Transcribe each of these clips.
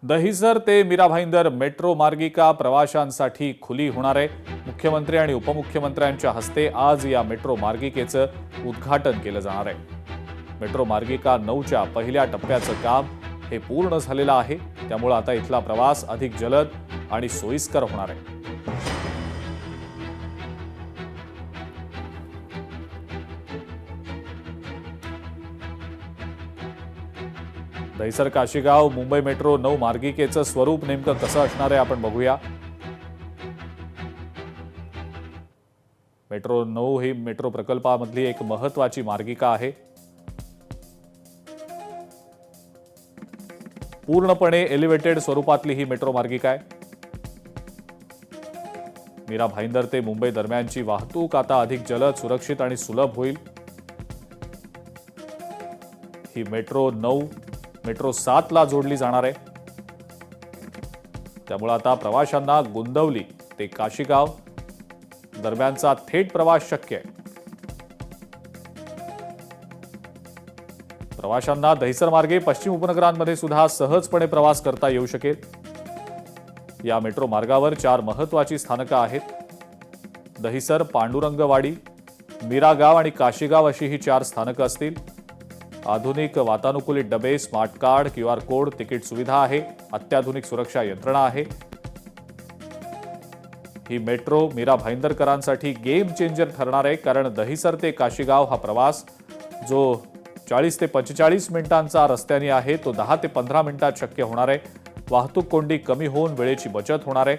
दहिसर ते मीरा भाईंदर मेट्रो मार्गिका प्रवाशांसाठी खुली होणार आहे। मुख्यमंत्री आणि उपमुख्यमंत्र्यांच्या हस्ते आज या मेट्रो मार्गिकेचं उद्घाटन केलं जाणार आहे। मेट्रो मार्गिका 9च्या पहिल्या टप्प्याचं काम हे पूर्ण झालेलं आहे, त्यामुळे आता इथला प्रवास अधिक जलद आणि सोयीस्कर होणार आहे। दहिसर काशीगाव मुंबई मेट्रो 9 मार्गिकेचं स्वरूप नेमकं कसं असणार आहे आपण बघूया। मेट्रो 9 ही मेट्रो प्रकल्पामधली एक महत्त्वाची मार्गिका आहे। पूर्णपणे एलिव्हेटेड स्वरूपातली ही मेट्रो मार्गिका आहे। मीरा भाईंदर ते मुंबई दरम्यानची वाहतूक आता अधिक जलद, सुरक्षित आणि सुलभ होईल। ही मेट्रो 9 मेट्रो 7 ला जोडली जाणार आहे, त्यामुळे आता प्रवाशांना गोंदवली ते काशीगाव दरम्यानचा थेट प्रवास शक्य आहे। प्रवाशांना दहिसर मार्गे पश्चिम उपनगरांमध्ये सुद्धा सहजपणे प्रवास करता येऊ शकेल। या मेट्रो मार्गावर 4 महत्त्वाची स्थानकं आहेत। दहिसर, पांडुरंगवाडी, मीरागाव आणि काशीगाव अशी ही 4 स्थानकं असतील। आधुनिक वातानुकूलित डबे, smart card, QR code, ticket सुविधा आहे, अत्याधुनिक सुरक्षा यंत्रणा आहे। ही मेट्रो मीरा भाईंदरकरांसाठी गेम चेंजर ठरणार आहे, कारण दहिसर ते काशीगाव हा प्रवास जो 40 ते 45 मिनिटांचा रस्त्याने आहे तो 10 ते 15 मिनिटात शक्य होणार आहे। वाहतूक कोंडी कमी होऊन वेळेची बचत होणार आहे।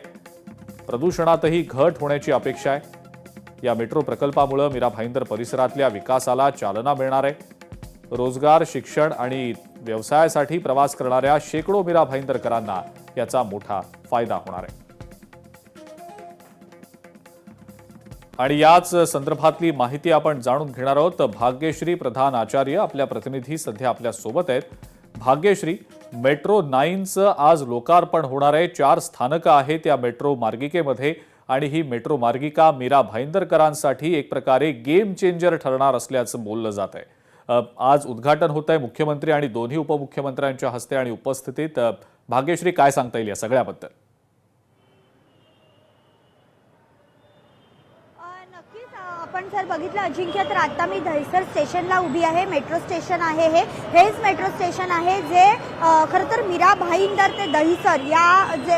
प्रदूषणातही घट होण्याची अपेक्षा आहे। या मेट्रो प्रकल्पामुळे मीरा भाईंदर परिसरातल्या विकासाला चालना मिळणार आहे। रोजगार, शिक्षण आणि व्यवसायासाठी प्रवास करणाऱ्या शेकडो मीरा भाईंदरकरांना याचा मोठा फायदा होणार आहे। आणि याच संदर्भातली माहिती आपण जाणून घेणार आहोत। भाग्यश्री प्रधान आचार्य आपल्या प्रतिनिधी सध्या आपल्या सोबत आहेत। भाग्यश्री, मेट्रो 9चं आज लोकार्पण होणार आहे। 4 स्थानकं आहेत या मेट्रो मार्गिकेमध्ये आणि ही मेट्रो मार्गिका मीरा भाईंदरकरांसाठी एक प्रकारे गेम चेंजर ठरणार असल्याचं बोललं जात आहे। आज उद्घाटन होत आहे मुख्यमंत्री आणि दोन्ही उपमुख्यमंत्र्यांच्या हस्ते आणि उपस्थितीत। भाग्यश्री, काय सांगता येईल या सगळ्याबद्दल? नक्कीच आपण जर बघितलं अजिंक्य, तर आता मी दहिसर स्टेशनला उभी आहे। मेट्रो स्टेशन आहे, हेच मेट्रो स्टेशन आहे जे खरं तर मीरा भाईंदर ते दहिसर या जे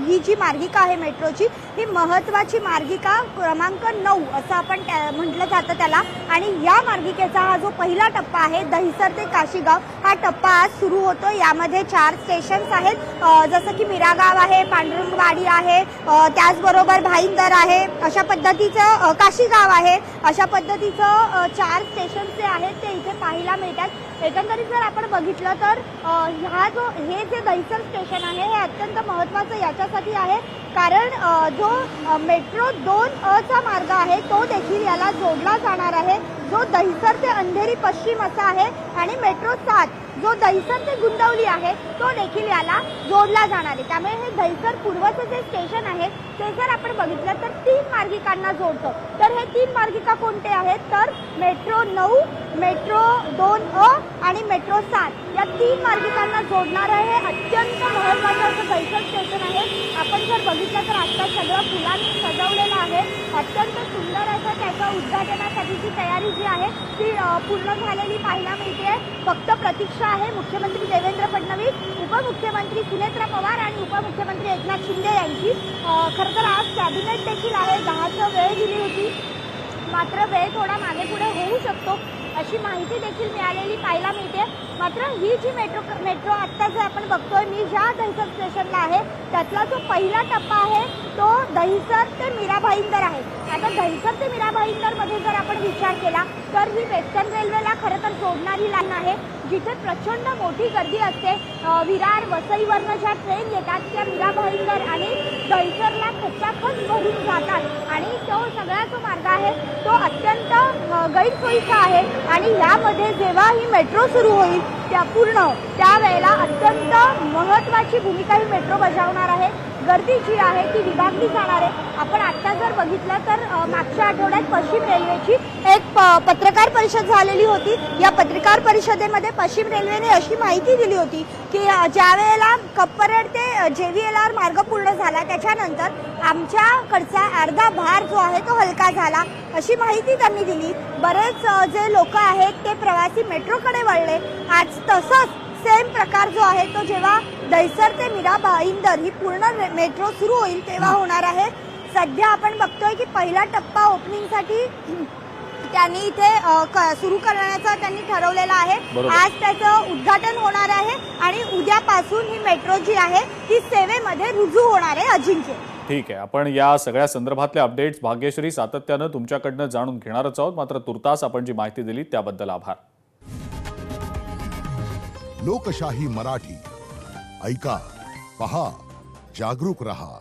ही जी मार्गिका आहे मेट्रोची, ही महत्त्वाची मार्गिका क्रमांक 9 असं आपण म्हटलं जातं त्याला। आणि या मार्गिकेचा हा जो पहिला टप्पा आहे दहिसर ते काशीगाव, हा टप्पा आज सुरू होतो। यामध्ये 4 स्टेशन्स आहेत, जसं की मीरागाव आहे, पांडुरंगवाडी आहे, त्याचबरोबर भाईंदर आहे, अशा पद्धतीचं काशीगाव आहे, अशा पद्धतीचं 4 स्टेशन्स जे आहेत ते इथे पाहायला मिळतात। एकंदरीत जर आपण बघितलं तर हे जे दहिसर स्टेशन आहे हे अत्यंत महत्त्वाचं याच्यासाठी आहे, कारण जो मेट्रो 2 चा मार्ग आहे तो देखील याला जोडला जाणार आहे, जो दहिसर ते अंधेरी पश्चिम असा आहे। आणि मेट्रो 7 जो दहिसर ते गुंदवली आहे तो देखील याला जोडला जाणार आहे। त्यामुळे हे दहिसर पूर्वचं जे स्टेशन आहे ते जर आपण बघितलं तर 3 मार्गिकांना जोडतो। तर हे 3 मार्गिका कोणते आहेत, तर मेट्रो 9, मेट्रो 2 आणि मेट्रो 7 या 3 मार्गिकांना जोडणार आहे। अत्यंत महत्त्वाचं असं दहिसर स्टेशन आहे। आपण जर बघितलं तर आता सगळं फुलांनी सजवलेलं आहे। अत्यंत सुंदर असं त्याच्या उद्घाटनासाठीची तयारी जी आहे ती पूर्ण झालेली पाहायला मिळते। फक्त प्रतीक्षा आहे मुख्यमंत्री देवेंद्र फडणवीस, उपमुख्यमंत्री सुनेत्रा पवार आणि उपमुख्यमंत्री एकनाथ शिंदे यांची। खरं तर आज कॅबिनेट देखील आहे, 10चा वेळ दिली होती, मात्र वेळ थोडा मागे पुढे होऊ शकतो अशी माहिती देखील मिळालेली पाहायला मिळते। मात्र ही जी मेट्रो आत्ता जर आपण बघतोय, मी ज्या दहिसर स्टेशनला आहे त्यातला जो पहिला टप्पा आहे तो दहिसर ते मीरा भाईंदर आहे। आता दहिसर ते मीरा भाईंदरमध्ये जर आपण विचार केला तर ही वेस्टर्न रेल्वेला खरं तर जोडणारी लाईन आहे, जिथे प्रचंड मोठी गर्दी असते। विरार, वसईवरनं ज्या ट्रेन येतात त्या मीरा भाईंदर आणि दहिसरला खचाखच भरून जातात आणि तो सगळा जो मार्ग आहे तो अत्यंत गैरसोयीचा आहे। आणि यामध्ये जेव्हा ही मेट्रो सुरू होईल त्यावेळेला अत्यंत महत्त्वाची महत्त्वाची भूमिका ही मेट्रो बजावणार आहे. गर्दी जी आहे ती विभागली जाणार आहे. आपण आता जर बघितलं तर मागच्या आठवड्यात पश्चिम रेल्वेची एक पत्रकार परिषद झालेली होती. या पत्रकार परिषदेमध्ये पश्चिम रेल्वेने अशी माहिती दिली होती की ज्या वेळेला कप्परेड ते JVLR मार्ग पूर्ण झाला त्याच्यानंतर आमच्याकडचा अर्धा भार जो आहे तो हलका झाला, अशी माहिती त्यांनी दिली. बरेच जे लोक आहेत ते प्रवासी मेट्रोकडे वळले. आज तसंच सेम प्रकार जो आहे तो जेव्हा दहिसर ते मीरा भाईंदर ही पूर्ण मेट्रो सुरू होईल तेव्हा होणार आहे. सध्या आपण बघतोय की पहिला टप्पा ओपनिंगसाठी त्यांनी इथे सुरू करण्याचा त्यांनी ठरवलेला आहे. आज त्याचं उद्घाटन होणार आहे आणि उद्यापासून ही मेट्रो जी आहे ती सेवेमध्ये रुजू होणार आहे. अजिंक्य, ठीक आहे, आपण या सगळ्या संदर्भातले अपडेट्स भाग्यश्री सातत्यानं तुमच्याकडनं जाणून घेणारच आहोत. मात्र तुर्तास आपण जी माहिती दिली त्याबद्दल आभार. लोकशाही मराठी ऐका, पहा, जागरूक रहा.